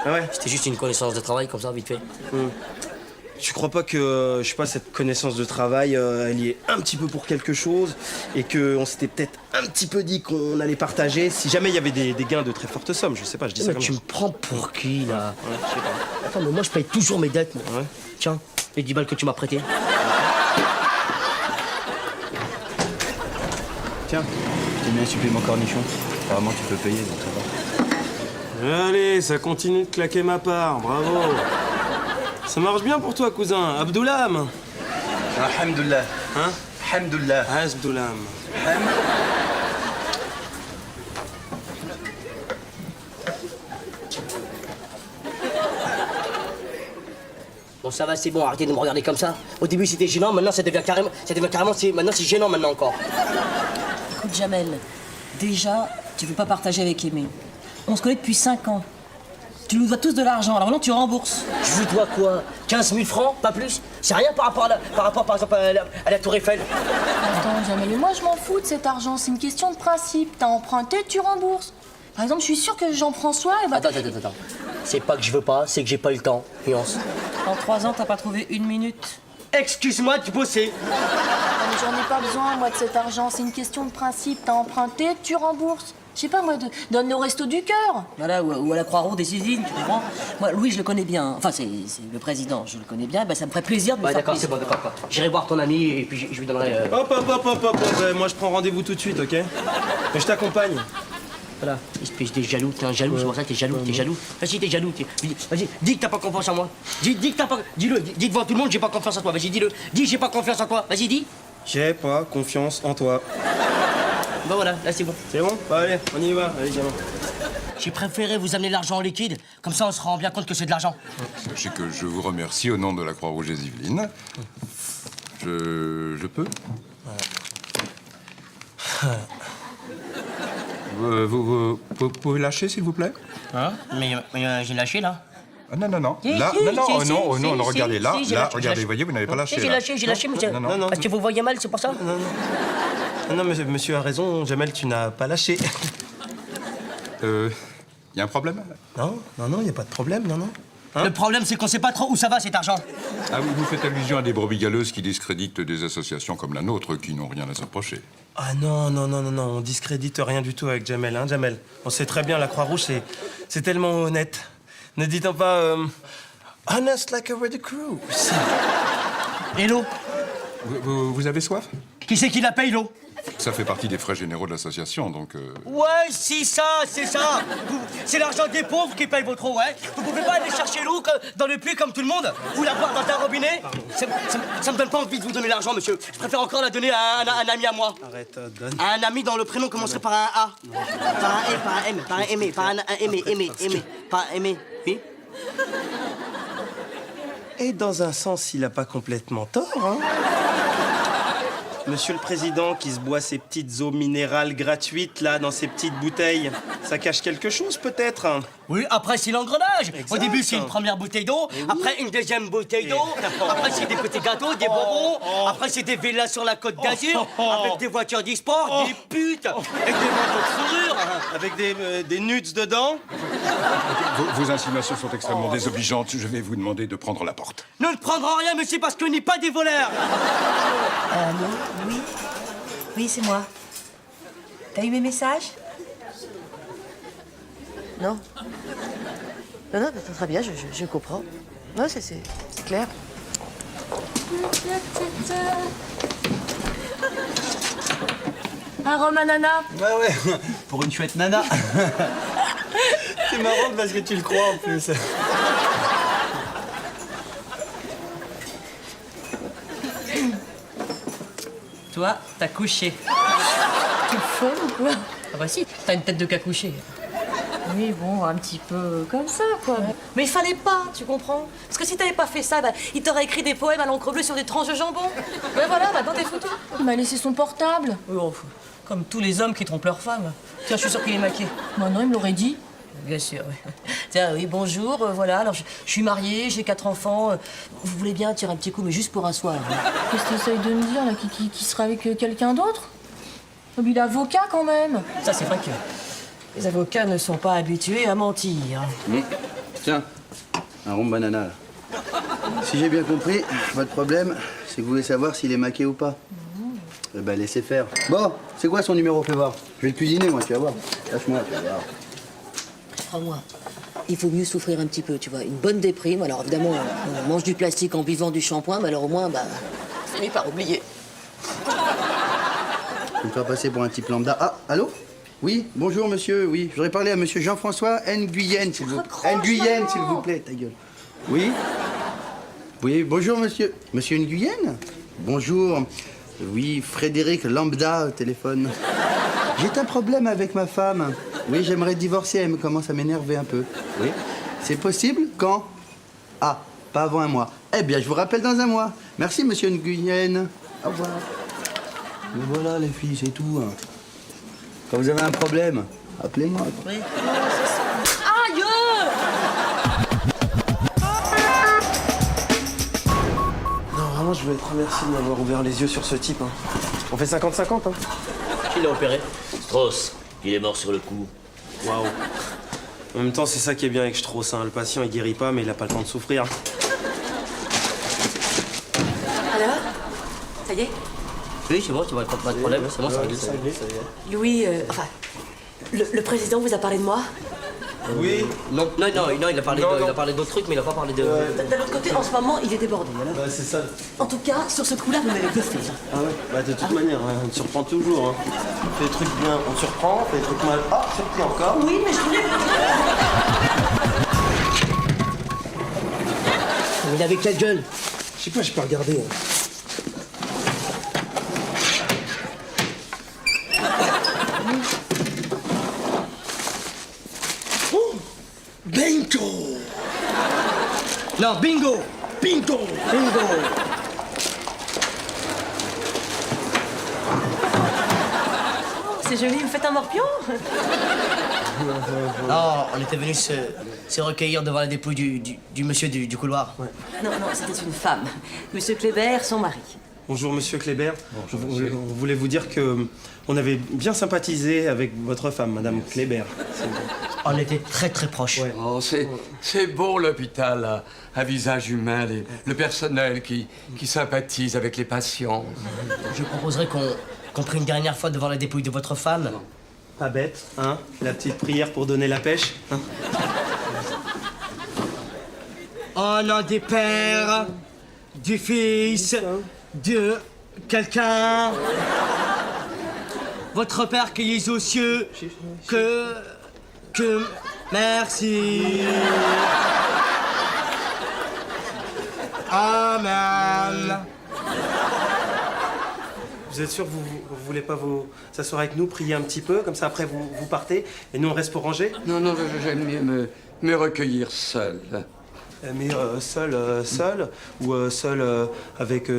Ah ouais? C'était juste une connaissance de travail, comme ça, vite fait. Tu crois pas que, je sais pas, cette connaissance de travail, elle y est un petit peu pour quelque chose, et qu'on s'était peut-être un petit peu dit qu'on allait partager si jamais il y avait des gains de très fortes sommes, je sais pas, je dis ça Mais comme tu ça. me prends pour qui, là? Ouais, je sais pas. Attends, mais moi, je paye toujours mes dettes, moi. Ouais. Tiens, les 10 balles que tu m'as prêtées. Tiens, j'ai mis un supplément cornichon. Apparemment, tu peux payer, donc ça va. Allez, ça continue de claquer ma part, bravo. Ça marche bien pour toi, cousin. Abdoulam. Alhamdoulilah. Hein? Alhamdoulilah. Abdoulam. Bon, ça va, c'est bon, arrêtez de me regarder comme ça. Au début, c'était gênant, maintenant, ça devient carrément. Maintenant, c'est gênant, maintenant encore. Écoute, Jamel, déjà, tu veux pas partager avec Aimé. On se connaît depuis 5 ans. Tu nous dois tous de l'argent, alors maintenant tu rembourses. Je vous dois quoi? 15 000 francs, pas plus? C'est rien par rapport, par exemple, à la Tour Eiffel. Attends, Jamel, mais moi je m'en fous de cet argent, c'est une question de principe. T'as emprunté, tu rembourses. Par exemple, je suis sûre que Jean-François, il va... Attends. C'est pas que je veux pas, c'est que j'ai pas eu le temps, nuance. En 3 ans, t'as pas trouvé 1 minute. Excuse-moi de bosser. Non, mais j'en ai pas besoin, moi, de cet argent. C'est une question de principe. T'as emprunté, tu rembourses. Je sais pas, moi, donne au resto du cœur. Voilà, ou à la Croix-Rouge des Yvelines, tu comprends? Moi, Louis, je le connais bien. Enfin, c'est le président, je le connais bien. Ben, ça me ferait plaisir de lui Ouais, faire d'accord, c'est plaisir. bon, d'accord. J'irai voir ton ami et puis je lui donnerai. Hop. Moi, je prends rendez-vous tout de suite, ok? Mais je t'accompagne. Voilà, espèce de jaloux, t'es un jaloux, c'est pour ça que t'es jaloux, Vas-y, t'es jaloux, vas-y, dis que t'as pas confiance en moi. Dis que t'as pas. Dis-le, dis devant tout le monde, j'ai pas confiance en toi. Vas-y, dis-le. Dis, j'ai pas confiance en toi. Vas-y, dis. J'ai pas confiance en toi. Bah voilà, là c'est bon. C'est bon? Bah allez, on y va. Allez, gamin. J'ai préféré vous amener l'argent en liquide, comme ça on se rend bien compte que c'est de l'argent. Sachez que je vous remercie au nom de la Croix-Rouge des Yvelines. Je peux? Vous pouvez lâcher, s'il vous plaît? Hein? Mais j'ai lâché là. Ah, non. Si, Là, si, non, si, non, si, non, si, regardez, là, si, j'ai là, lâché, regardez, voyez, vous n'avez pas lâché. J'ai là. lâché, monsieur. non. Parce que vous voyez mal, c'est pour ça? Non, mais monsieur a raison, Jamel, tu n'as pas lâché. Y a un problème? Non, y a pas de problème, non. Hein? Le problème, c'est qu'on sait pas trop où ça va cet argent. Ah oui, vous faites allusion à des brebis galeuses qui discréditent des associations comme la nôtre qui n'ont rien à se reprocher. Ah non, on discrédite rien du tout avec Jamel, hein, Jamel. On sait très bien, la Croix-Rouge, c'est tellement honnête. Ne dites-en pas honest like a red cruise. Et l'eau? Vous avez soif? Qui c'est qui la paye, l'eau? Ça fait partie des frais généraux de l'association, donc... Ouais, c'est ça. C'est l'argent des pauvres qui paye votre eau, ouais. Vous pouvez pas aller chercher l'eau dans le puits comme tout le monde, ou la boire dans un robinet. Ça me donne pas envie de vous donner l'argent, monsieur. Je préfère encore la donner à un ami à moi. Arrête, donne. À un ami dont le prénom commencerait par un A. Par un E, par un M, par un aimé, par un aimé. Par un aimé, oui. Et dans un sens, il a pas complètement tort, hein. Monsieur le Président qui se boit ses petites eaux minérales gratuites, là, dans ses petites bouteilles, ça cache quelque chose, peut-être, hein. Oui, après c'est l'engrenage. Exact. Au début c'est une première bouteille d'eau, après une deuxième bouteille d'eau, après c'est des petits gâteaux, des bonbons, après c'est des villas sur la Côte d'Azur, avec des voitures d'e-sport, des putes, et des manteaux de fourrure. Avec des nudes dedans. Vos insinuations sont extrêmement désobligeantes. Je vais vous demander de prendre la porte. Ne prendrons rien, monsieur, parce que nous n'est pas des voleurs. Non, oui, c'est moi. T'as eu mes messages? Non. Non, très bien, je comprends. Non, c'est clair. Un rhum ananas. Ouais, pour une chouette nana. C'est marrant parce que tu le crois en plus. Toi, t'as couché. T'es folle ou quoi? Ah bah si, t'as une tête de couché. Oui, bon, un petit peu comme ça, quoi. Mais il fallait pas, tu comprends? Parce que si t'avais pas fait ça, bah, il t'aurait écrit des poèmes à l'encre bleue sur des tranches de jambon. Ben voilà, maintenant t'es foutu. Il m'a laissé son portable. Oui, oh, comme tous les hommes qui trompent leur femme. Tiens, je suis sûre qu'il est maqué. Bah non, il me l'aurait dit. Bien sûr, oui. Tiens, oui, bonjour, voilà, alors je suis mariée, j'ai 4 enfants. Vous voulez bien tirer un petit coup, mais juste pour un soir. Qu'est-ce que t'essayes de me dire, là, qui sera avec quelqu'un d'autre? Oh, mais il est avocat, quand même. Ça, c'est vrai que les avocats ne sont pas habitués à mentir. Tiens, un rhum banana, là. Si j'ai bien compris, votre problème, c'est que vous voulez savoir s'il est maqué ou pas. Eh ben, laissez faire. Bon, c'est quoi son numéro, fais voir. Je vais le cuisiner, moi, tu vas voir. Lâche-moi, tu vas voir. Crois-moi, il faut mieux souffrir un petit peu, tu vois. Une bonne déprime, alors évidemment, on mange du plastique en buvant du shampoing, mais alors au moins, bah, finit par oublier. Je me faire passer pour un type lambda. Ah, allô? Oui, bonjour, monsieur, oui. Je voudrais parler à monsieur Jean-François Nguyen, s'il vous plaît. Nguyen, s'il vous plaît, ta gueule. Oui? Oui, bonjour, monsieur. Monsieur Nguyen? Bonjour. Oui, Frédéric Lambda au téléphone. J'ai un problème avec ma femme. Oui, j'aimerais divorcer, elle commence à m'énerver un peu. Oui. C'est possible? Quand? Ah, pas avant un mois. Eh bien, je vous rappelle dans un mois. Merci, monsieur Nguyen. Au revoir. Mais voilà, les filles, c'est tout. Quand vous avez un problème, appelez-moi. Oui. Aïe! Non, vraiment, je voulais te remercier de m'avoir ouvert les yeux sur ce type. On fait 50-50, hein. Qui l'a opéré? Strauss. Il est mort sur le coup. Waouh. En même temps, c'est ça qui est bien avec Strauss, hein. Le patient, il guérit pas, mais il a pas le temps de souffrir. Alors? Ça y est? Oui, c'est bon, tu vois, pas de problème. C'est bon, ça va. Louis, enfin, le président vous a parlé de moi? Oui. Non, il a parlé d'autres trucs, mais il a pas parlé de... D'un autre côté, en ce moment, il est débordé. Alors. Bah, c'est ça. En tout cas, sur ce coup-là, vous m'avez bluffé. Ah ouais? Bah, de toute manière, on te surprend toujours, hein. On fait des trucs bien, on te surprend, on fait des trucs mal. Ah, surpris encore. Oui, mais je voulais... Il avait quelle gueule? Je sais pas, j'ai pas regardé. Bingo! Non, bingo! Bingo! Bingo! C'est joli, vous faites un morpion? Non, on était venus se recueillir devant la dépouille du monsieur du couloir. Ouais. Non, c'était une femme. Monsieur Kléber, son mari. Bonjour, monsieur Kléber. On voulait vous dire que on avait bien sympathisé avec votre femme, madame Kléber. On était très très proches. Ouais. Oh, c'est beau l'hôpital, à visage humain, le personnel qui sympathise avec les patients. Je proposerais qu'on prie une dernière fois devant la dépouille de votre femme. Pas bête, hein? La petite prière pour donner la pêche, hein? Au nom du Père, du Fils, de quelqu'un. Votre Père qui est aux cieux, que merci. Amen. Vous êtes sûr que vous voulez pas vous s'asseoir avec nous, prier un petit peu, comme ça après vous partez, et nous on reste pour ranger? Non, j'aime mieux me recueillir seul. Mais seul ou seul avec...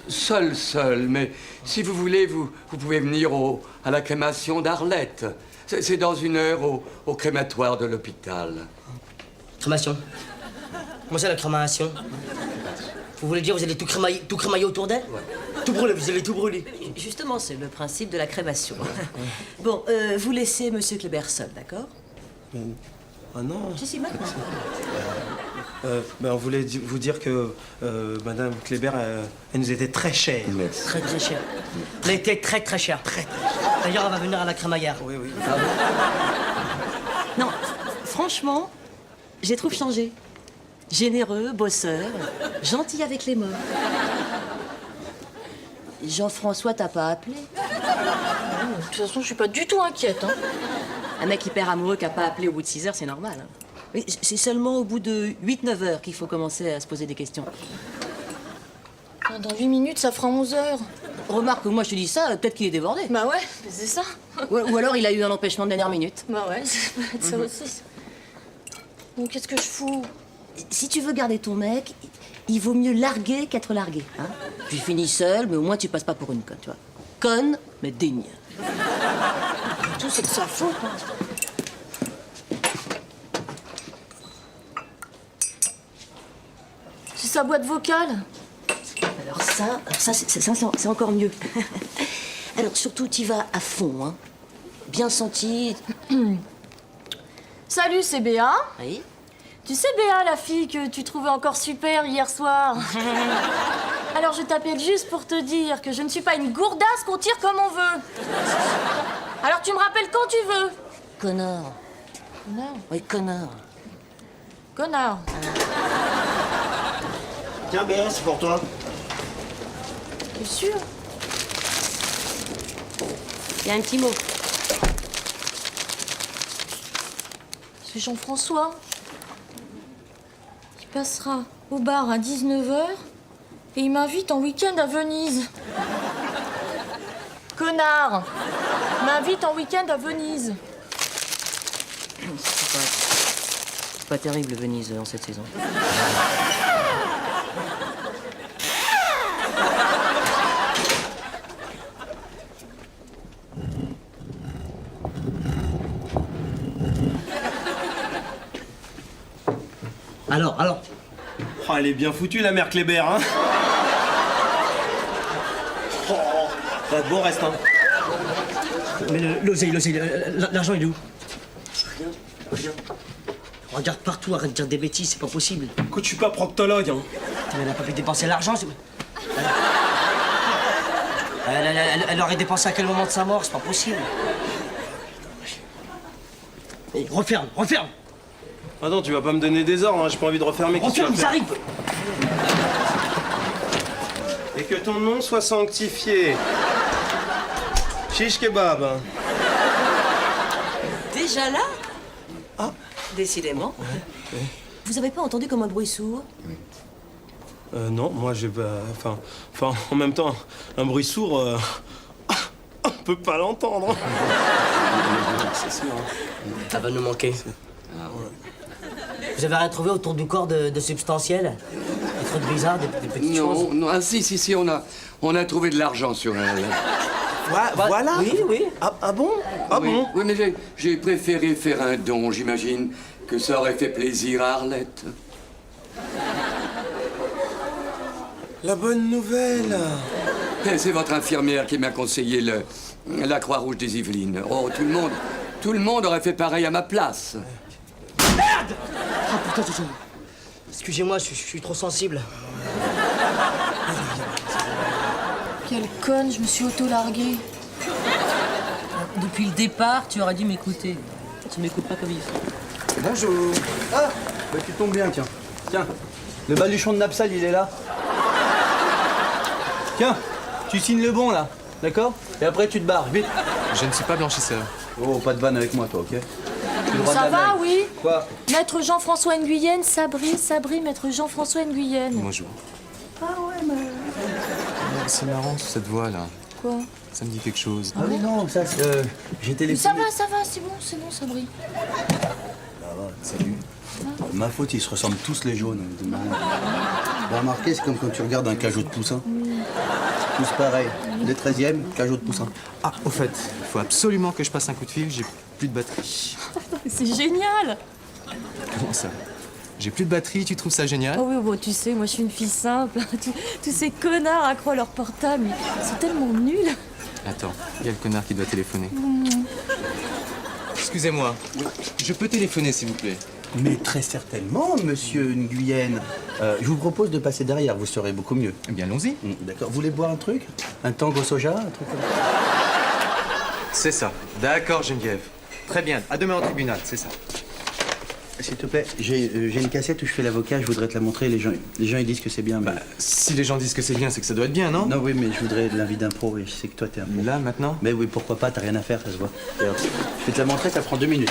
Seul, mais si vous voulez, vous pouvez venir à la crémation d'Arlette. C'est dans 1 heure au crématoire de l'hôpital. Crémation? Comment c'est la crémation? Vous voulez dire vous allez tout crémailler autour d'elle? Ouais. Tout brûler, vous allez tout brûler. Justement, c'est le principe de la crémation. Bon, vous laissez monsieur Kléber seul, d'accord? Ah non. Si, maintenant. On voulait vous dire que madame Kléber, elle nous était très chère. Merci. Très très chère. Elle était très très chère. D'ailleurs, elle va venir à la crémaillère. Oui. Ah bon? Non, franchement, je les trouve changés. généreux, bosseur, gentil avec les morts. Jean-François t'a pas appelé? De toute façon, je suis pas du tout inquiète. Hein. Un mec hyper amoureux qui a pas appelé au bout de 6 heures, c'est normal. Hein. Mais c'est seulement au bout de 8-9 heures qu'il faut commencer à se poser des questions. Dans 8 minutes, ça fera 11 heures. Remarque, moi je te dis ça, peut-être qu'il est débordé. Bah ouais, c'est ça. Ou alors il a eu un empêchement de dernière minute. Bah ouais, ça peut être ça aussi. Bon, qu'est-ce que je fous? Si tu veux garder ton mec, il vaut mieux larguer qu'être largué. Hein. Tu finis seul, mais au moins tu passes pas pour une conne, tu vois. Conne, mais digne. Tout, c'est de sa faute. Hein. C'est sa boîte vocale. Alors ça c'est encore mieux. Alors surtout, tu vas à fond, hein. Bien senti. Salut, c'est Béa. Oui. Tu sais, Béa, la fille que tu trouvais encore super hier soir. Alors je t'appelle juste pour te dire que je ne suis pas une gourdasse qu'on tire comme on veut. Alors tu me rappelles quand tu veux. Connard. Connard. Oui, connard. Connard. Tiens, Béa, c'est pour toi. T'es sûr? Il y a un petit mot. C'est Jean-François. Il passera au bar à 19h et il m'invite en week-end à Venise. Connard! M'invite en week-end à Venise. C'est pas terrible, Venise, en cette saison. Alors Oh, elle est bien foutue, la mère Kléber, hein. Oh, bon, reste, hein. Mais l'oseille, l'argent il est où? Rien. Regarde partout, arrête de dire des bêtises, c'est pas possible. Écoute, je suis pas proctologue, hein. Elle n'a pas pu dépenser l'argent, c'est... Elle aurait dépensé à quel moment de sa mort, c'est pas possible. Et referme. Attends, tu vas pas me donner des ordres, hein. J'ai pas envie de refermer. Referme, ça arrive. Et que ton nom soit sanctifié. Chiche kebab. Déjà là? Ah. Décidément. Vous avez pas entendu comme un bruit sourd? Non, moi j'ai pas... Enfin, en même temps, un bruit sourd, on peut pas l'entendre. C'est sûr. Ça va nous manquer. Vous avez rien trouvé autour du corps de substantiel? Des trucs bizarres, des petites choses? Non, ah si, on a trouvé de l'argent sur elle. Voilà. Oui. Ah bon? Ah oui. bon? Oui, mais j'ai préféré faire un don, j'imagine que ça aurait fait plaisir à Arlette. La bonne nouvelle. Et c'est votre infirmière qui m'a conseillé la Croix-Rouge des Yvelines. Oh, tout le monde aurait fait pareil à ma place. Merde! Oh putain, excusez-moi, je suis trop sensible. Quelle conne, je me suis auto-larguée. Depuis le départ, tu aurais dû m'écouter. Tu m'écoutes pas comme il faut. Bonjour. Ah, bah tu tombes bien, tiens. Tiens, le baluchon de Napsal, il est là. Tiens, tu signes le bon, là, d'accord? Et après, tu te barres, vite. Je ne suis pas blanchisseur. Oh, pas de vanne avec moi, toi, ok? Ça va, oui? Quoi? Maître Jean-François Nguyenne, Sabri, Maître Jean-François Nguyenne. Bonjour. Ah ouais, mais... C'est marrant, cette voix-là. Quoi? Ça me dit quelque chose. Ah oui, non, ça, j'ai téléphoné. Ça va, c'est bon, Sabri. Ça va, salut. Ma faute, ils se ressemblent tous les jaunes. Vous avez remarqué, c'est comme quand tu regardes un cajot de poussin. Tous pareil. Les 13e, cajot de poussin. Ah, au fait, il faut absolument que je passe un coup de fil, j'ai plus de batterie. C'est génial! Comment ça? J'ai plus de batterie, tu trouves ça génial? Oh oui, bon, tu sais, moi je suis une fille simple. Tous ces connards accroient à leur portable, ils sont tellement nuls. Attends, il y a le connard qui doit téléphoner. Excusez-moi, je peux téléphoner s'il vous plaît? Mais très certainement, monsieur Nguyen. Je vous propose de passer derrière, vous serez beaucoup mieux. Eh bien, allons-y. D'accord. Vous voulez boire un truc? Un tango soja, un truc comme ça? C'est ça. D'accord, Geneviève. Très bien. À demain au tribunal, c'est ça. S'il te plaît, j'ai une cassette où je fais l'avocat, je voudrais te la montrer. Les gens ils disent que c'est bien, mais... Si les gens disent que c'est bien, c'est que ça doit être bien, non? Non, oui, mais je voudrais de l'invite d'impro, et je sais que toi, t'es un... Là, maintenant? Mais oui, pourquoi pas, t'as rien à faire, ça se voit. Regarde, je vais te la montrer, ça prend 2 minutes.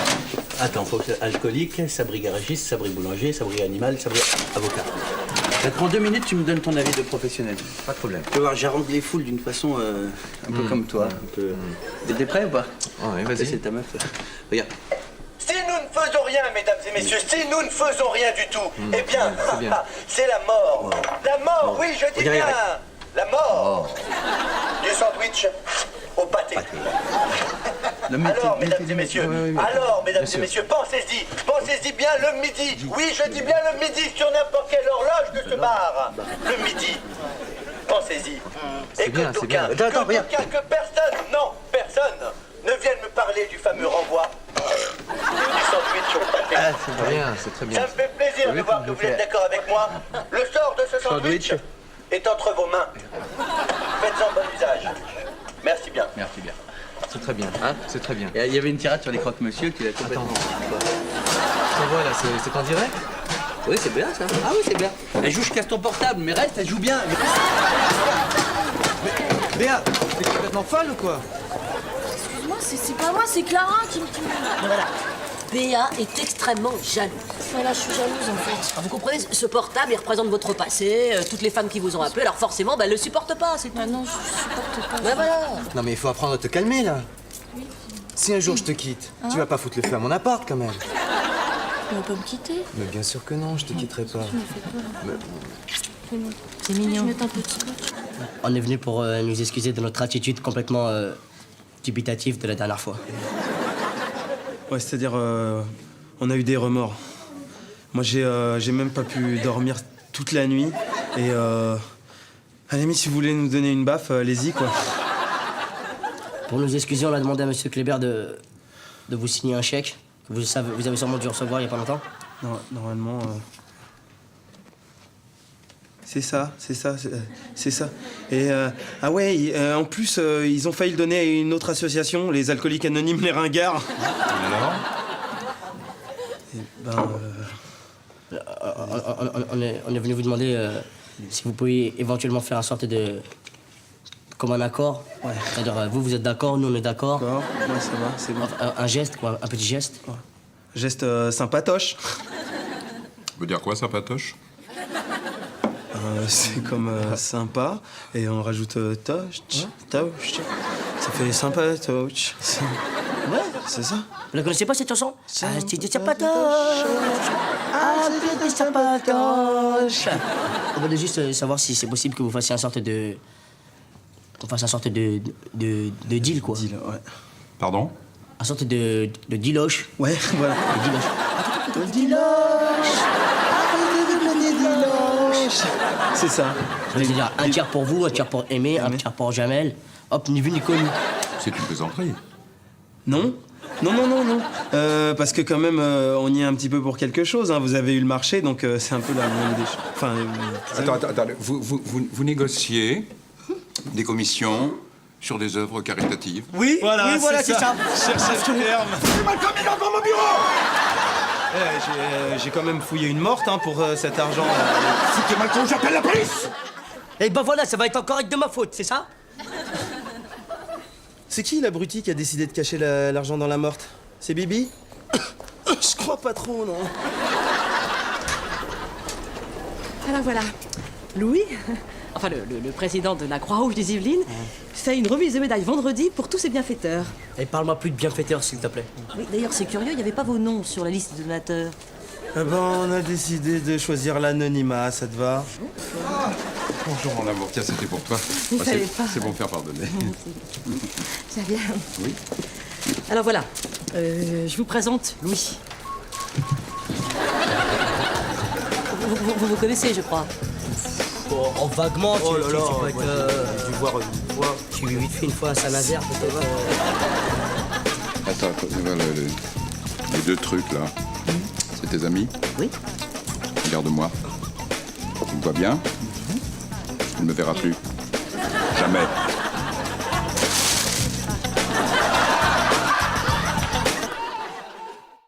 Attends, faut que alcoolique, sabri garagiste, sabri boulanger, sabri animal, sabri avocat. Ça te prend 2 minutes, tu me donnes ton avis de professionnel. Pas de problème. Tu vas voir, j'arrange les foules d'une façon un peu comme toi. Un peu... T'es prêt ou pas? Ouais, vas-y. C'est ta meuf. Regarde. Si nous ne faisons rien, mesdames et messieurs, si nous ne faisons rien du tout, eh bien, c'est la mort. La mort, oui, je dis bien. La mort. Du sandwich au pâté. Alors, mesdames et messieurs, pensez-y bien le midi. Oui, je dis bien le midi sur n'importe quelle horloge de ce bar. Le midi. Pensez-y. Et que d'aucuns, que personne, non, personne, ne vienne me parler du fameux renvoi. Du sandwich au pâté. C'est très bien, c'est très bien. Ça me fait plaisir de voir que vous êtes d'accord avec moi. Le sort de ce sandwich est entre vos mains. Faites-en bon usage. Merci bien. Merci bien. C'est très bien, hein? C'est très bien. Il y avait une tirade sur les croque-monsieur qui l'a complètement... Ça va, là, c'est en direct? Oui, c'est bien ça. Ah oui, c'est bien. Elle joue, je casse ton portable, mais reste, elle joue bien. Béa, t'es complètement folle ou quoi? Excuse-moi, c'est pas moi, c'est Clara qui me... Voilà. Béa est extrêmement jalouse. Voilà, je suis jalouse en fait. Vous comprenez, ce portable, il représente votre passé, toutes les femmes qui vous ont appelé, alors forcément, elle le supporte pas, c'est tout. Ah non, je supporte pas. Ben voilà. Non mais il faut apprendre à te calmer, là. Si un jour je te quitte, tu vas pas foutre le feu à mon appart, quand même. Tu vas pas me quitter? Mais bien sûr que non, je te quitterai pas. Tu me fais peur. Mais... C'est mignon. Je mets un petit peu. On est venu pour nous excuser de notre attitude complètement dubitative de la dernière fois. Ouais, c'est-à-dire, on a eu des remords. Moi, j'ai même pas pu dormir toute la nuit. Et à la limite, si vous voulez nous donner une baffe, allez-y, quoi. Pour nous excuser, on a demandé à M. Kléber de vous signer un chèque. Que vous avez sûrement dû recevoir il y a pas longtemps. Non, normalement... C'est ça. Et ah ouais, en plus, ils ont failli le donner à une autre association, les alcooliques anonymes, les ringards. Alors? Et on est venu vous demander si vous pouvez éventuellement faire une sorte de... comme un accord. Ouais. C'est-à-dire, vous êtes d'accord, nous on est d'accord. D'accord, ouais, ça va, c'est bon. Un geste, quoi, un petit geste. Ouais. Geste sympatoche. Ça veut dire quoi, ça, patoche? C'est comme sympa, et on rajoute toche, toche. Ça fait sympatoche. Ouais, c'est ça. Vous la connaissez pas cette chanson? Ah, c'est du sympatoche. Ah, c'est du sympatoche. On voulait juste savoir si c'est possible que vous fassiez une sorte de... qu'on fasse une sorte de deal, quoi. Deal, ouais. Pardon? Une sorte de dealoche. Ouais, voilà. De dealoche. Le dealoche. C'est ça. C'est-à-dire un tiers pour vous, un tiers pour Aimé, un tiers pour Jamel. Hop, ni vu ni connu. C'est une plaisanterie. Non. Non. Parce que quand même, on y est un petit peu pour quelque chose. Hein. Vous avez eu le marché, donc c'est un peu la même des choses. Enfin, Attends. Vous négociez des commissions sur des œuvres caritatives? Oui, voilà, c'est ça. Cherchez le terme. C'est mal comme il dans mon bureau! J'ai quand même fouillé une morte hein, pour cet argent. Foutez mal con, j'appelle la police! Et ben voilà, ça va être encore de ma faute, c'est ça? C'est qui l'abruti qui a décidé de cacher l'argent dans la morte? C'est Bibi? Je crois pas trop, non. Alors voilà, Louis, enfin le président de la Croix-Rouge des Yvelines, fait une remise de médailles vendredi pour tous ses bienfaiteurs. Et parle-moi plus de bienfaiteurs, s'il te plaît. Oui, d'ailleurs, c'est curieux, il n'y avait pas vos noms sur la liste de donateurs. Eh ben, on a décidé de choisir l'anonymat, ça te va? Bonjour mon amour, tiens, c'était pour toi. Il fallait pas. C'est bon, faire pardonner. Ça vient. Oui. Alors voilà, je vous présente Louis. Vous connaissez, je crois. Oh, vaguement, Oh là là, j'ai dû voir une fois. J'ai vu vite fait une fois à Saint-Nazaire, peut-être. Attends, voilà, les deux trucs là. C'est tes amis? Oui. Regarde-moi. Tu me vois bien? Tu ne me verras plus. Jamais.